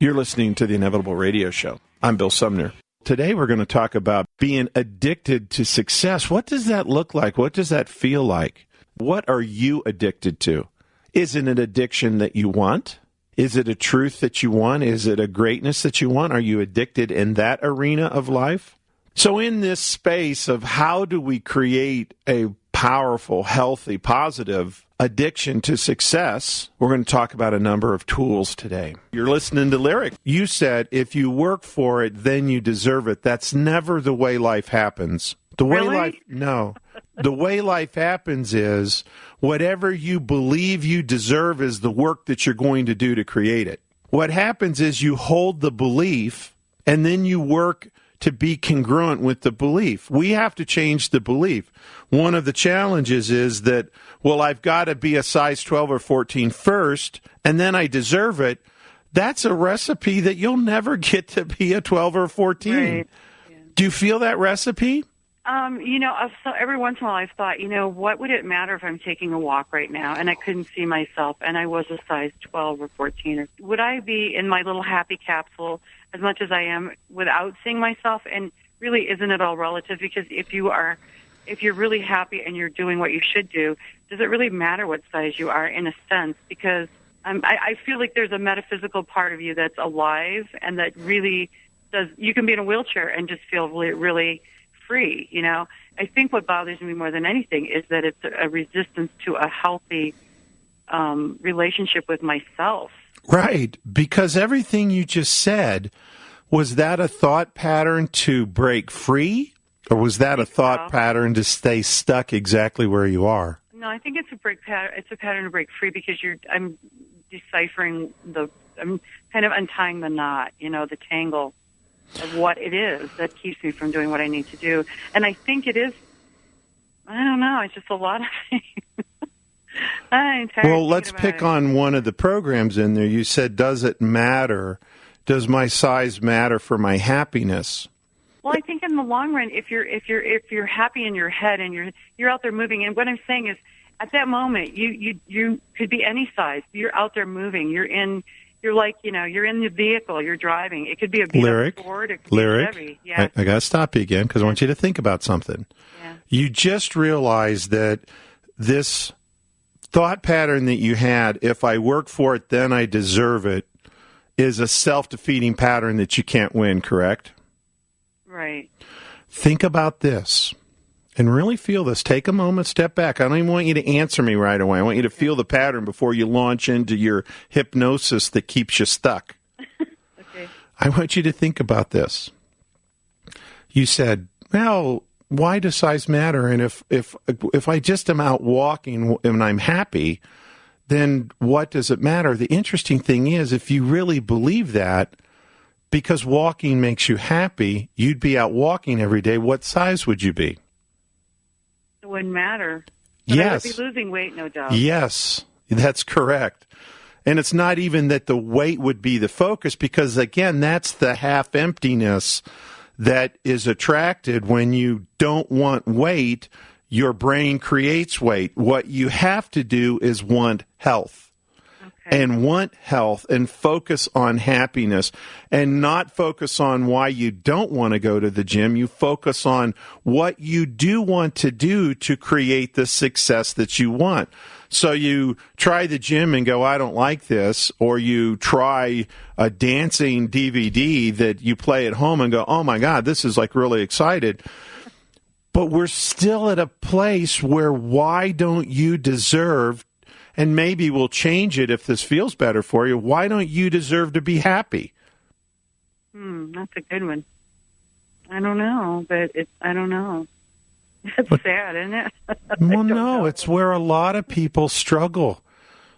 You're listening to The Inevitable Radio Show. I'm Bill Sumner. Today we're going to talk about being addicted to success. What does that look like? What does that feel like? What are you addicted to? Is it an addiction that you want? Is it a truth that you want? Is it a greatness that you want? Are you addicted in that arena of life? So in this space of how do we create a powerful, healthy, positive addiction to success, we're going to talk about a number of tools today. You're listening to Lyric. You said if you work for it, then you deserve it. That's never the way life happens. The way The way life happens is whatever you believe you deserve is the work that you're going to do to create it. What happens is you hold the belief and then you work to be congruent with the belief. We have to change the belief. One of the challenges is that, well, I've got to be a size 12 or 14 first, and then I deserve it. That's a recipe that you'll never get to be a 12 or 14. Right. Yeah. Do you feel that recipe? So every once in a while I've thought, what would it matter if I'm taking a walk right now and I couldn't see myself and I was a size 12 or 14? Would I be in my little happy capsule as much as I am without seeing myself? And really, isn't it all relative? Because if you're really happy and you're doing what you should do, does it really matter what size you are in a sense? Because I feel like there's a metaphysical part of you that's alive and that really does. You can be in a wheelchair and just feel really, really free. I think what bothers me more than anything is that it's a resistance to a healthy relationship with myself. Right, because everything you just said, was that a thought pattern to break free, or was that a thought pattern to stay stuck exactly where you are? No, I think it's a It's a pattern to break free because I'm deciphering I'm kind of untying the knot, the tangle of what it is that keeps me from doing what I need to do. And I think it is, I don't know, it's just a lot of things. Well, let's pick on one of the programs in there. You said, does it matter? Does my size matter for my happiness? Well, I think in the long run, if you're happy in your head and you're out there moving, and what I'm saying is, at that moment, you could be any size. You're out there moving. You're in the vehicle. You're driving. It could be a beat-up Ford. It could be a Chevy. Yeah. I got to stop you again because I want you to think about something. Yeah. You just realized that this thought pattern that you had, if I work for it, then I deserve it, is a self-defeating pattern that you can't win, correct? Right. Think about this and really feel this. Take a moment, step back. I don't even want you to answer me right away. I want you to feel the pattern before you launch into your hypnosis that keeps you stuck. Okay. I want you to think about this. You said, well, why does size matter? And if I just am out walking and I'm happy, then what does it matter? The interesting thing is, if you really believe that, because walking makes you happy, you'd be out walking every day. What size would you be? It wouldn't matter. But yes. I would be losing weight, no doubt. Yes, that's correct. And it's not even that the weight would be the focus, because, again, that's the half emptiness that is attracted when you don't want weight. Your brain creates weight. What you have to do is want health. Okay. And want health and focus on happiness and not focus on why you don't want to go to the gym. You focus on what you do want to do to create the success that you want. So you try the gym and go, I don't like this, or you try a dancing DVD that you play at home and go, oh my God, this is like really excited. But we're still at a place where why don't you deserve, and maybe we'll change it if this feels better for you, why don't you deserve to be happy? That's a good one. I don't know, but I don't know. That's sad, isn't it? Well, no, it's where a lot of people struggle.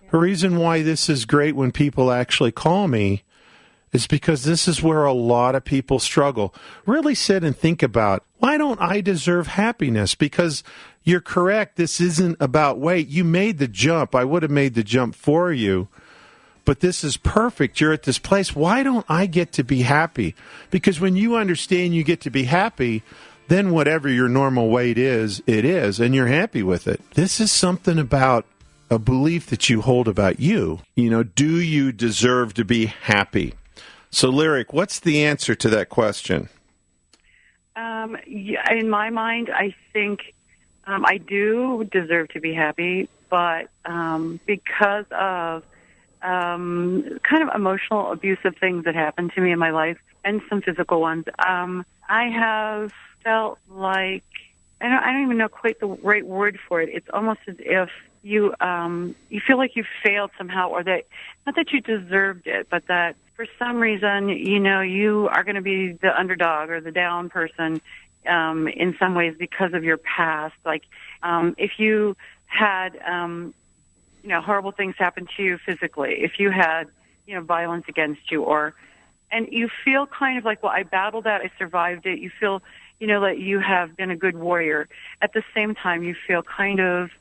Yeah. The reason why this is great when people actually call me is because this is where a lot of people struggle. Really sit and think about, why don't I deserve happiness? Because you're correct, this isn't about weight. You made the jump. I would have made the jump for you. But this is perfect. You're at this place. Why don't I get to be happy? Because when you understand you get to be happy, then whatever your normal weight is, it is, and you're happy with it. This is something about a belief that you hold about you. Do you deserve to be happy? So, Lyric, what's the answer to that question? Yeah, in my mind, I think I do deserve to be happy, but because of kind of emotional, abusive things that happened to me in my life and some physical ones, I have felt like, I don't even know quite the right word for it. It's almost as if you feel like you failed somehow, or that, not that you deserved it, but that for some reason, you are going to be the underdog or the down person in some ways because of your past. Like if you had, horrible things happen to you physically, if you had, violence against you, and you feel kind of like, well, I battled that, I survived it. You feel, that you have been a good warrior. At the same time, you feel kind of,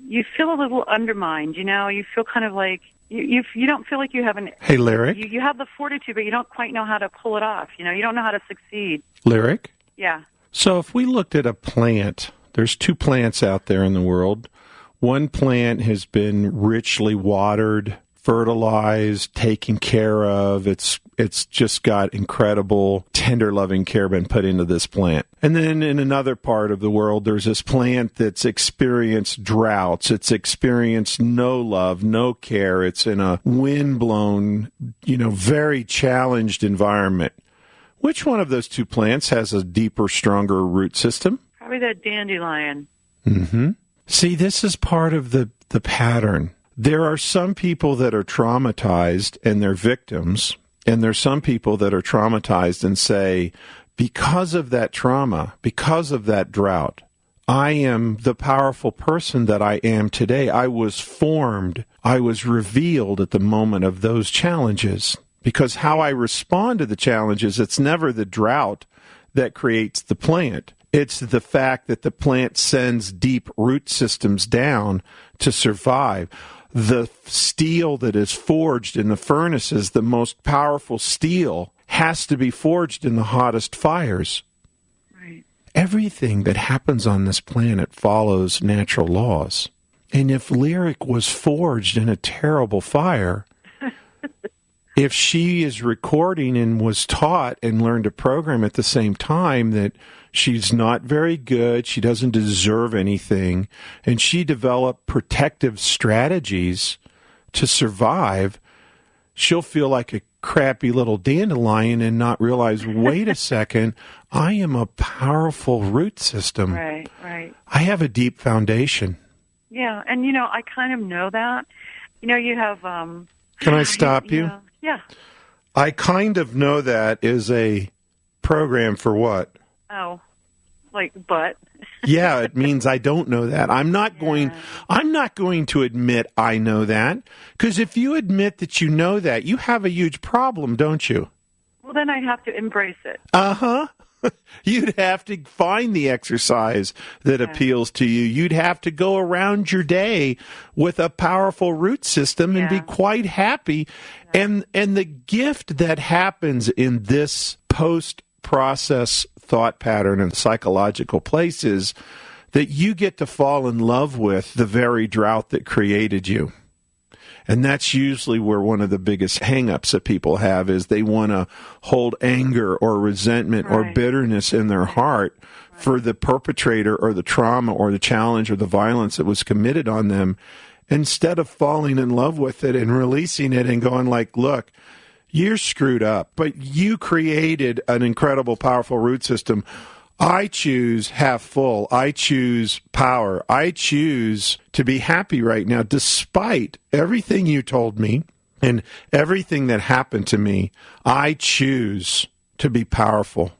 you feel a little undermined. You feel kind of like you don't feel like you have an. Hey, Lyric. You have the fortitude, but you don't quite know how to pull it off. You don't know how to succeed. Lyric? Yeah. So if we looked at a plant, there's 2 plants out there in the world. One plant has been richly watered, fertilized, taken care of. It's just got incredible, tender, loving care been put into this plant. And then in another part of the world, there's this plant that's experienced droughts. It's experienced no love, no care. It's in a windblown, very challenged environment. Which one of those 2 plants has a deeper, stronger root system? Probably that dandelion. Mm-hmm. See, this is part of the pattern. There are some people that are traumatized and they're victims, and there's some people that are traumatized and say, because of that trauma, because of that drought, I am the powerful person that I am today. I was formed, I was revealed at the moment of those challenges. Because how I respond to the challenges, it's never the drought that creates the plant. It's the fact that the plant sends deep root systems down to survive. The steel that is forged in the furnaces, the most powerful steel, has to be forged in the hottest fires. Right. Everything that happens on this planet follows natural laws. And if Lyric was forged in a terrible fire, if she is recording and was taught and learned to program at the same time that she's not very good, she doesn't deserve anything, and she developed protective strategies to survive, she'll feel like a crappy little dandelion and not realize, wait a second, I am a powerful root system. Right. I have a deep foundation. Yeah, and I kind of know that. You have... Can I stop you? Yeah. I kind of know that is a program for what? Oh, like but. Yeah, it means I don't know that. I'm not going to admit I know that, because if you admit that you know that, you have a huge problem, don't you? Well, then I'd have to embrace it. Uh-huh. You'd have to find the exercise that appeals to you. You'd have to go around your day with a powerful root system and be quite happy. Yeah. And the gift that happens in this post-process thought pattern and psychological place is that you get to fall in love with the very drought that created you. And that's usually where one of the biggest hang-ups that people have is they want to hold anger or resentment or bitterness in their heart for the perpetrator or the trauma or the challenge or the violence that was committed on them, instead of falling in love with it and releasing it and going like, look, you're screwed up, but you created an incredible, powerful root system. I choose half full. I choose power. I choose to be happy right now, despite everything you told me and everything that happened to me. I choose to be powerful.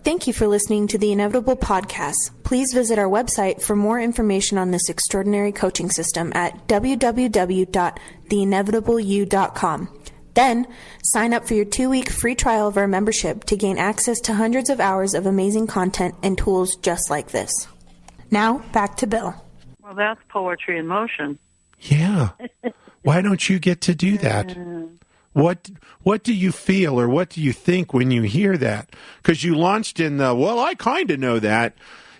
Thank you for listening to the Inevitable Podcast. Please visit our website for more information on this extraordinary coaching system at www.theinevitableyou.com. Then, sign up for your 2-week free trial of our membership to gain access to hundreds of hours of amazing content and tools just like this. Now, back to Bill. Well, that's poetry in motion. Yeah. Why don't you get to do that? What do you feel or what do you think when you hear that? Because you launched in the, well, I kind of know that.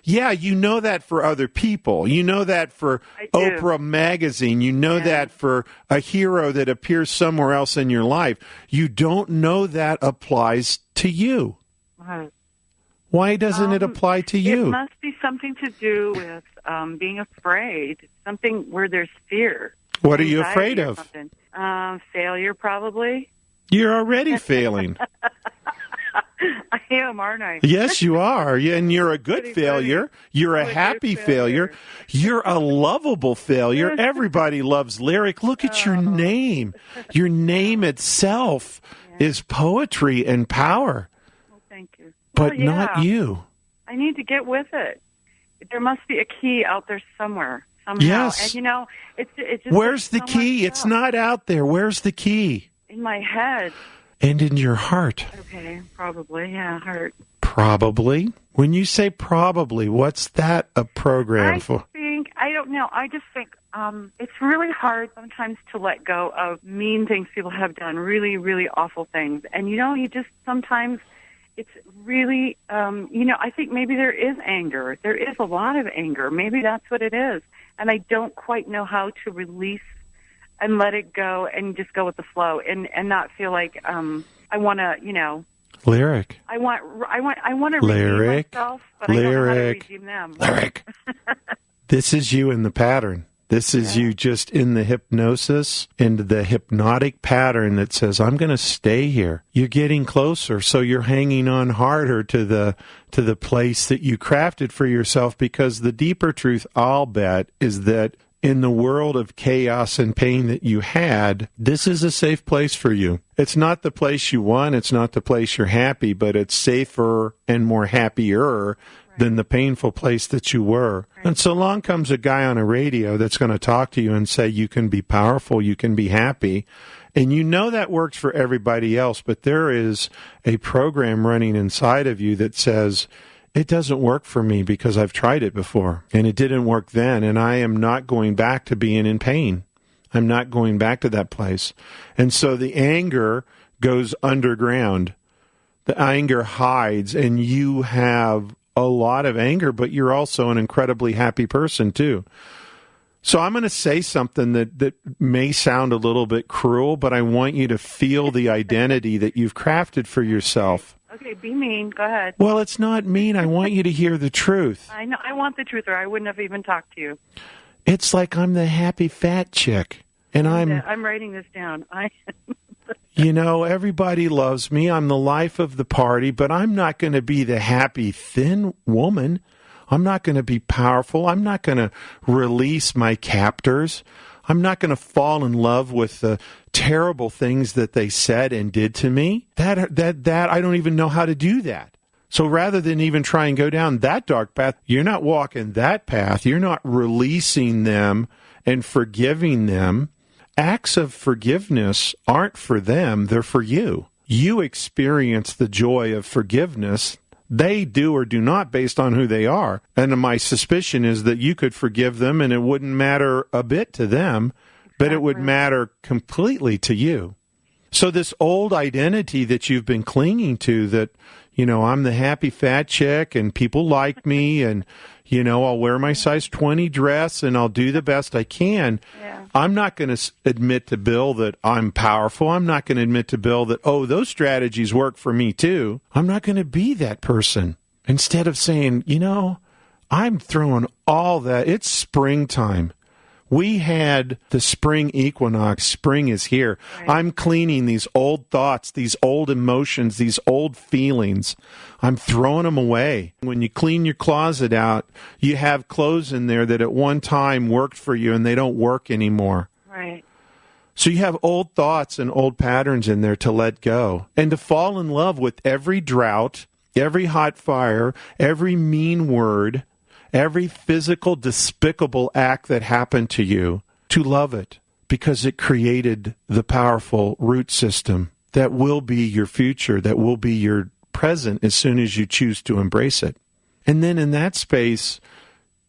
Yeah, you know that for other people. You know that for Oprah Magazine. You know that for a hero that appears somewhere else in your life. You don't know that applies to you. Right. Why doesn't it apply to you? It must be something to do with being afraid, something where there's fear. What are you afraid of? Failure, probably. You're already failing. I am, aren't I? Yes, you are. And you're a good failure. You're a happy failure. You're a lovable failure. Everybody loves Lyric. Look at your name. Your name itself is poetry and power. Well, thank you. But not you. I need to get with it. There must be a key out there somewhere, somehow. Yes. And, it's just... Where's the key? It's not out there. Where's the key? In my head. And in your heart. Okay, probably, heart. Probably? When you say probably, what's that a program for? I don't know. I just think it's really hard sometimes to let go of mean things people have done, really, really awful things. And, you just sometimes it's really, I think maybe there is anger. There is a lot of anger. Maybe that's what it is. And I don't quite know how to release and let it go and just go with the flow and not feel like I want to, Lyric. I want to redeem myself, but I don't know how to redeem them. Lyric. This is you in the pattern. This is you just in the hypnosis, into the hypnotic pattern that says, I'm going to stay here. You're getting closer, so you're hanging on harder to the place that you crafted for yourself, because the deeper truth, I'll bet, is that in the world of chaos and pain that you had, this is a safe place for you. It's not the place you want, it's not the place you're happy, but it's safer and more happier than the painful place that you were. Right. And so along comes a guy on a radio that's going to talk to you and say, you can be powerful, you can be happy. And you know that works for everybody else, but there is a program running inside of you that says, it doesn't work for me because I've tried it before, and it didn't work then, and I am not going back to being in pain. I'm not going back to that place. And so the anger goes underground. The anger hides, and you have a lot of anger, but you're also an incredibly happy person too. So I'm going to say something that may sound a little bit cruel, but I want you to feel the identity that you've crafted for yourself. Okay, be mean. Go ahead. Well, it's not mean. I want you to hear the truth. I know. I want the truth, or I wouldn't have even talked to you. It's like I'm the happy fat chick, and I'm writing this down. Everybody loves me. I'm the life of the party, but I'm not going to be the happy thin woman. I'm not going to be powerful. I'm not going to release my captors. I'm not going to fall in love with the terrible things that they said and did to me. That I don't even know how to do that. So rather than even try and go down that dark path, you're not walking that path. You're not releasing them and forgiving them. Acts of forgiveness aren't for them. They're for you. You experience the joy of forgiveness. They do or do not based on who they are. And my suspicion is that you could forgive them and it wouldn't matter a bit to them, but it would matter completely to you. So this old identity that you've been clinging to, that, I'm the happy fat chick and people like me and, I'll wear my size 20 dress and I'll do the best I can. Yeah. I'm not going to admit to Bill that I'm powerful. I'm not going to admit to Bill that, those strategies work for me too. I'm not going to be that person. Instead of saying, I'm throwing all that. It's springtime. We had the spring equinox. Spring is here. Right. I'm cleaning these old thoughts, these old emotions, these old feelings. I'm throwing them away. When you clean your closet out, you have clothes in there that at one time worked for you and they don't work anymore. Right. So you have old thoughts and old patterns in there to let go and to fall in love with every drought, every hot fire, every mean word, every physical, despicable act that happened to you, to love it because it created the powerful root system that will be your future, that will be your present as soon as you choose to embrace it. And then in that space,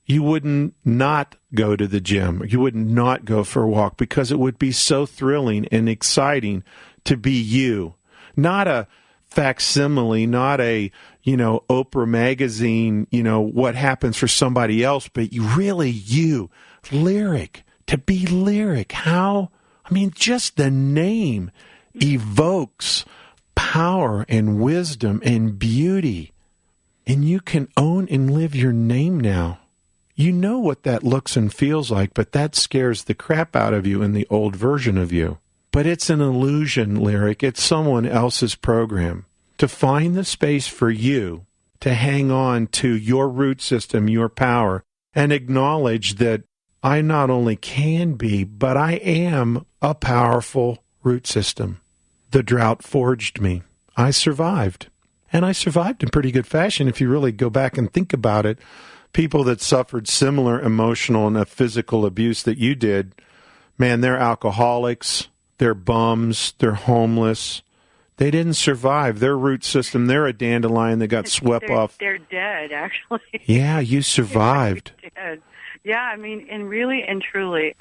you wouldn't not go to the gym. You would not go for a walk because it would be so thrilling and exciting to be you. Not a facsimile, not a, Oprah magazine, what happens for somebody else, but you, Lyric, to be Lyric. How? I mean, just the name evokes power and wisdom and beauty. And you can own and live your name now. You know what that looks and feels like, but that scares the crap out of you in the old version of you. But it's an illusion, Lyric. It's someone else's program. To find the space for you to hang on to your root system, your power, and acknowledge that I not only can be, but I am a powerful root system. The drought forged me. I survived. And I survived in pretty good fashion if you really go back and think about it. People that suffered similar emotional and physical abuse that you did, man, they're alcoholics, they're bums, they're homeless. They didn't survive. Their root system, they're a dandelion that got swept off. They're dead, actually. Yeah, you survived. Dead. Yeah, I mean, and really and truly,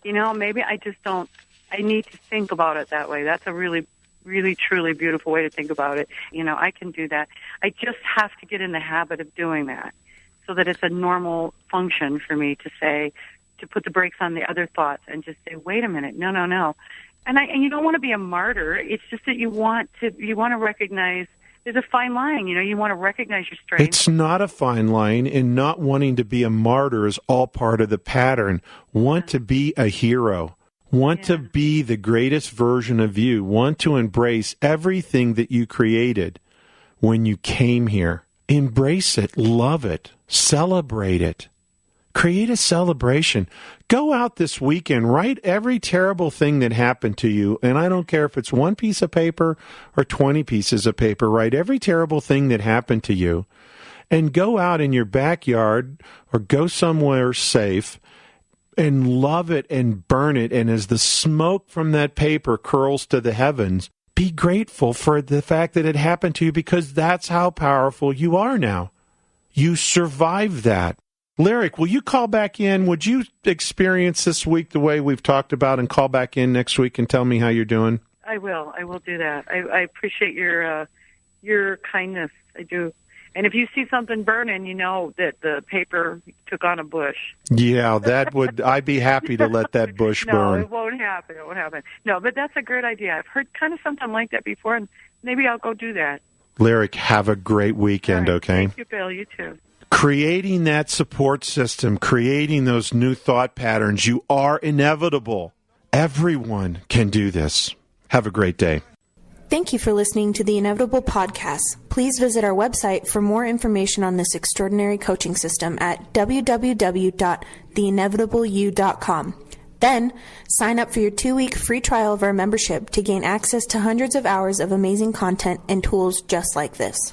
maybe I just don't, I need to think about it that way. That's a really, really, truly beautiful way to think about it. I can do that. I just have to get in the habit of doing that so that it's a normal function for me to put the brakes on the other thoughts and just say, wait a minute, no. And you don't want to be a martyr. It's just that you want to recognize there's a fine line. You want to recognize your strengths. It's not a fine line, and not wanting to be a martyr is all part of the pattern. Want to be a hero. Want to be the greatest version of you. Want to embrace everything that you created when you came here. Embrace it. Love it. Celebrate it. Create a celebration. Go out this weekend, write every terrible thing that happened to you, and I don't care if it's one piece of paper or 20 pieces of paper, write every terrible thing that happened to you, and go out in your backyard or go somewhere safe and love it and burn it, and as the smoke from that paper curls to the heavens, be grateful for the fact that it happened to you, because that's how powerful you are now. You survived that. Lyric, will you call back in? Would you experience this week the way we've talked about and call back in next week and tell me how you're doing? I will. I will do that. I appreciate your kindness. I do. And if you see something burning, you know that the paper took on a bush. Yeah, I'd be happy to let that bush burn. No, it won't happen. It won't happen. No, but that's a great idea. I've heard kind of something like that before, and maybe I'll go do that. Lyric, have a great weekend, right. Okay? Thank you, Bill. You too. Creating that support system, creating those new thought patterns, you are inevitable. Everyone can do this. Have a great day. Thank you for listening to the Inevitable Podcast. Please visit our website for more information on this extraordinary coaching system at www.theinevitableyou.com. Then, sign up for your 2-week free trial of our membership to gain access to hundreds of hours of amazing content and tools just like this.